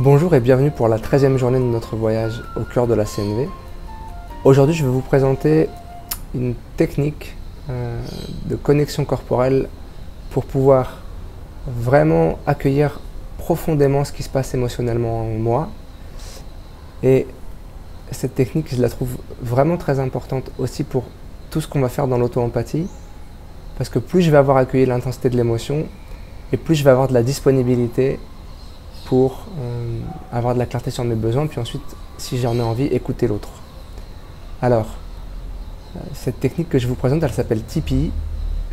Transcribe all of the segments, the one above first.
Bonjour et bienvenue pour la 13e journée de notre voyage au cœur de la CNV. Aujourd'hui, je vais vous présenter une technique de connexion corporelle pour pouvoir vraiment accueillir profondément ce qui se passe émotionnellement en moi. Et cette technique, je la trouve vraiment très importante aussi pour tout ce qu'on va faire dans l'auto-empathie, parce que plus je vais avoir accueilli l'intensité de l'émotion, et plus je vais avoir de la disponibilité pour avoir de la clarté sur mes besoins, puis ensuite, si j'en ai envie, écouter l'autre. Alors, cette technique que je vous présente, elle s'appelle TPI.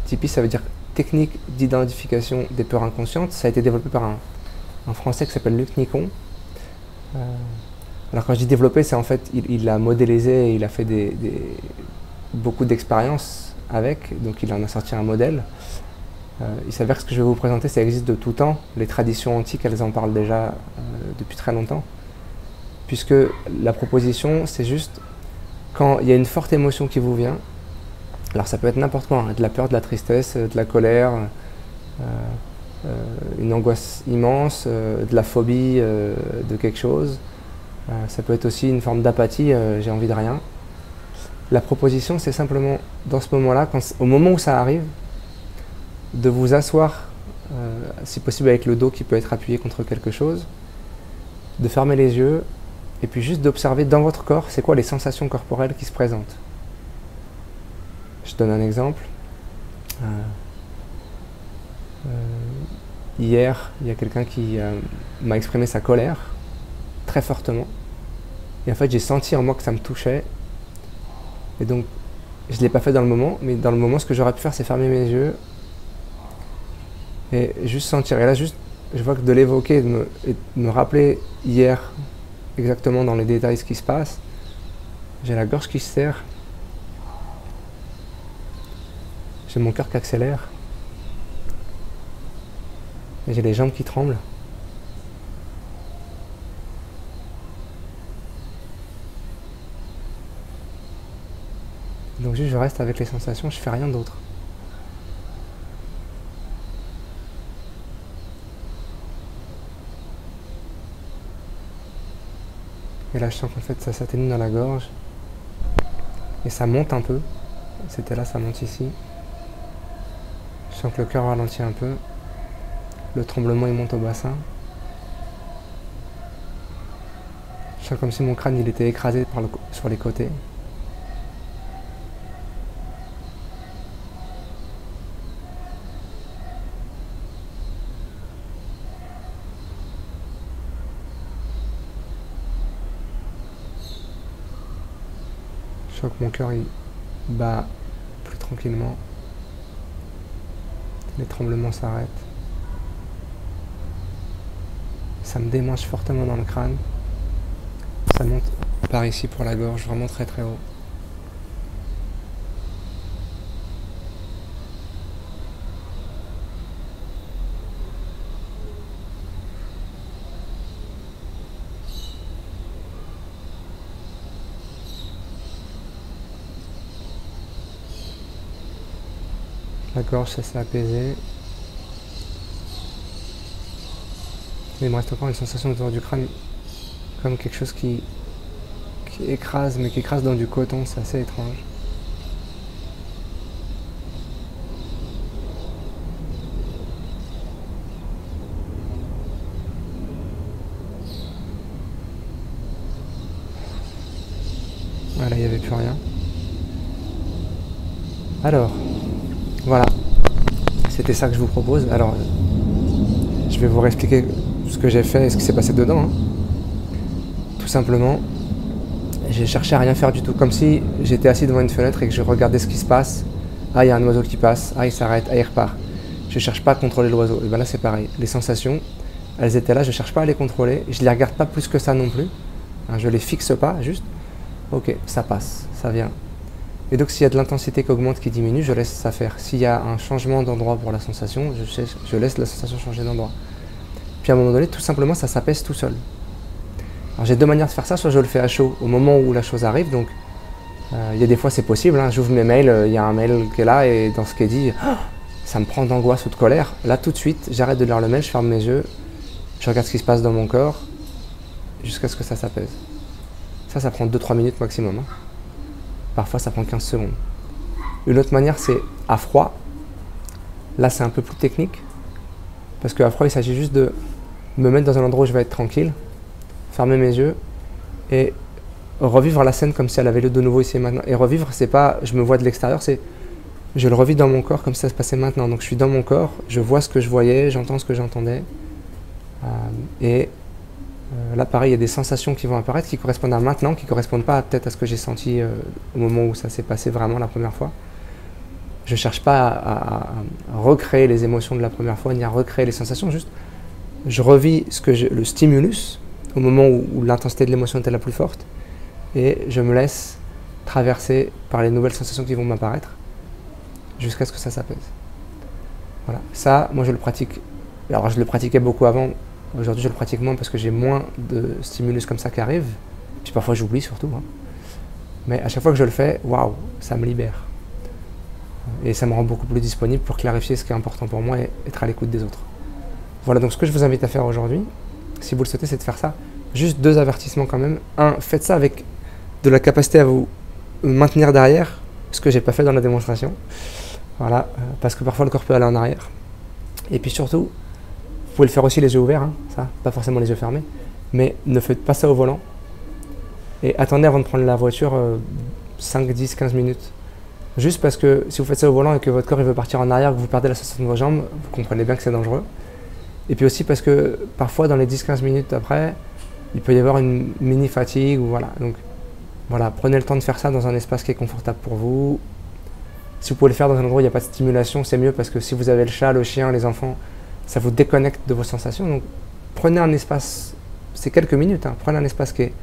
TPI, ça veut dire Technique d'identification des peurs inconscientes. Ça a été développé par un Français qui s'appelle Luc Nicon. Alors quand je dis développé, c'est en fait, il l'a modélisé et il a fait beaucoup d'expériences avec, donc il en a sorti un modèle. Il s'avère que ce que je vais vous présenter, ça existe de tout temps. Les traditions antiques, elles en parlent déjà depuis très longtemps. Puisque la proposition, c'est juste quand il y a une forte émotion qui vous vient, alors ça peut être n'importe quoi, hein, de la peur, de la tristesse, de la colère, une angoisse immense, de la phobie de quelque chose. Ça peut être aussi une forme d'apathie, j'ai envie de rien. La proposition, c'est simplement, dans ce moment-là, au moment où ça arrive, de vous asseoir, si possible avec le dos qui peut être appuyé contre quelque chose, de fermer les yeux, et puis juste d'observer dans votre corps, c'est quoi les sensations corporelles qui se présentent. Je donne un exemple. Hier, il y a quelqu'un qui m'a exprimé sa colère, très fortement, et en fait j'ai senti en moi que ça me touchait, et donc je ne l'ai pas fait dans le moment, mais dans le moment, ce que j'aurais pu faire, c'est fermer mes yeux, et juste sentir. Et là, juste, je vois que de l'évoquer, de me rappeler hier, exactement dans les détails ce qui se passe, j'ai la gorge qui se serre, j'ai mon cœur qui accélère, et j'ai les jambes qui tremblent. Donc juste, je reste avec les sensations, je fais rien d'autre. Et là, je sens qu'en fait, ça s'atténue dans la gorge. Et ça monte un peu. C'était là, ça monte ici. Je sens que le cœur ralentit un peu. Le tremblement, il monte au bassin. Je sens comme si mon crâne, il était écrasé sur les côtés. Je sens que mon cœur il bat plus tranquillement. Les tremblements s'arrêtent. Ça me démange fortement dans le crâne. Ça monte par ici pour la gorge, vraiment très très haut. La gorge, ça s'est apaisé. Mais il me reste encore une sensation autour du crâne, comme quelque chose qui écrase, mais qui écrase dans du coton, c'est assez étrange. Voilà, il n'y avait plus rien. Alors, voilà, c'était ça que je vous propose. Alors, je vais vous réexpliquer ce que j'ai fait et ce qui s'est passé dedans. Hein. Tout simplement, j'ai cherché à rien faire du tout, comme si j'étais assis devant une fenêtre et que je regardais ce qui se passe. Ah, il y a un oiseau qui passe, ah, il s'arrête, ah, il repart. Je cherche pas à contrôler l'oiseau. Et bien là, c'est pareil. Les sensations, elles étaient là, je cherche pas à les contrôler. Je les regarde pas plus que ça non plus. Hein, je les fixe pas, juste, ok, ça passe, ça vient. Et donc s'il y a de l'intensité qui augmente, qui diminue, je laisse ça faire. S'il y a un changement d'endroit pour la sensation, je laisse la sensation changer d'endroit. Puis à un moment donné, tout simplement, ça s'apaise tout seul. Alors j'ai deux manières de faire ça, soit je le fais à chaud au moment où la chose arrive, donc il y a des fois c'est possible, hein, j'ouvre mes mails, il y a un mail qui est là et dans ce qui est dit, ça me prend d'angoisse ou de colère. Là tout de suite, j'arrête de lire le mail, je ferme mes yeux, je regarde ce qui se passe dans mon corps, jusqu'à ce que ça s'apaise. Ça prend 2-3 minutes maximum. Hein. Parfois, ça prend 15 secondes. Une autre manière, c'est à froid. Là, c'est un peu plus technique. Parce qu'à froid, il s'agit juste de me mettre dans un endroit où je vais être tranquille, fermer mes yeux et revivre la scène comme si elle avait lieu de nouveau ici et maintenant. Et revivre, c'est pas je me vois de l'extérieur, c'est je le revis dans mon corps comme si ça se passait maintenant. Donc je suis dans mon corps, je vois ce que je voyais, j'entends ce que j'entendais. Là, pareil, il y a des sensations qui vont apparaître qui correspondent à maintenant, qui ne correspondent pas peut-être à ce que j'ai senti au moment où ça s'est passé vraiment la première fois. Je ne cherche pas à recréer les émotions de la première fois, ni à recréer les sensations, juste je revis le stimulus au moment où l'intensité de l'émotion était la plus forte et je me laisse traverser par les nouvelles sensations qui vont m'apparaître jusqu'à ce que ça s'apaise. Voilà. Ça, moi je le pratique. Alors je le pratiquais beaucoup avant, aujourd'hui je le pratique moins parce que j'ai moins de stimulus comme ça qui arrivent. Puis parfois j'oublie surtout. Hein. Mais à chaque fois que je le fais, waouh, ça me libère. Et ça me rend beaucoup plus disponible pour clarifier ce qui est important pour moi et être à l'écoute des autres. Voilà, donc ce que je vous invite à faire aujourd'hui, si vous le souhaitez, c'est de faire ça. Juste 2 avertissements quand même. 1, faites ça avec de la capacité à vous maintenir derrière, ce que j'ai pas fait dans la démonstration. Voilà, parce que parfois le corps peut aller en arrière. Et puis surtout, vous pouvez le faire aussi les yeux ouverts, hein, ça, pas forcément les yeux fermés, mais ne faites pas ça au volant. Et attendez avant de prendre la voiture 5, 10, 15 minutes. Juste parce que si vous faites ça au volant et que votre corps il veut partir en arrière, que vous perdez la sensation de vos jambes, vous comprenez bien que c'est dangereux. Et puis aussi parce que parfois dans les 10-15 minutes après, il peut y avoir une mini fatigue ou voilà. Donc voilà, prenez le temps de faire ça dans un espace qui est confortable pour vous. Si vous pouvez le faire dans un endroit où il n'y a pas de stimulation, c'est mieux parce que si vous avez le chat, le chien, les enfants, ça vous déconnecte de vos sensations. Donc prenez un espace, c'est quelques minutes, hein, prenez un espace qui est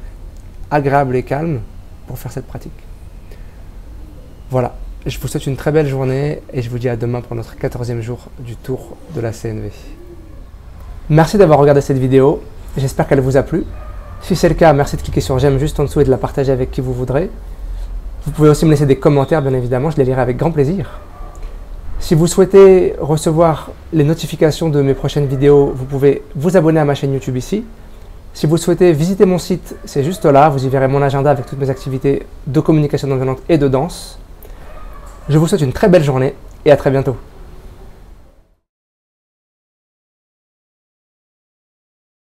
agréable et calme pour faire cette pratique. Voilà, je vous souhaite une très belle journée et je vous dis à demain pour notre 14e jour du tour de la CNV. Merci d'avoir regardé cette vidéo, j'espère qu'elle vous a plu. Si c'est le cas, merci de cliquer sur j'aime juste en dessous et de la partager avec qui vous voudrez. Vous pouvez aussi me laisser des commentaires, bien évidemment, je les lirai avec grand plaisir. Si vous souhaitez recevoir les notifications de mes prochaines vidéos, vous pouvez vous abonner à ma chaîne YouTube ici. Si vous souhaitez visiter mon site, c'est juste là, vous y verrez mon agenda avec toutes mes activités de communication non violente et de danse. Je vous souhaite une très belle journée et à très bientôt.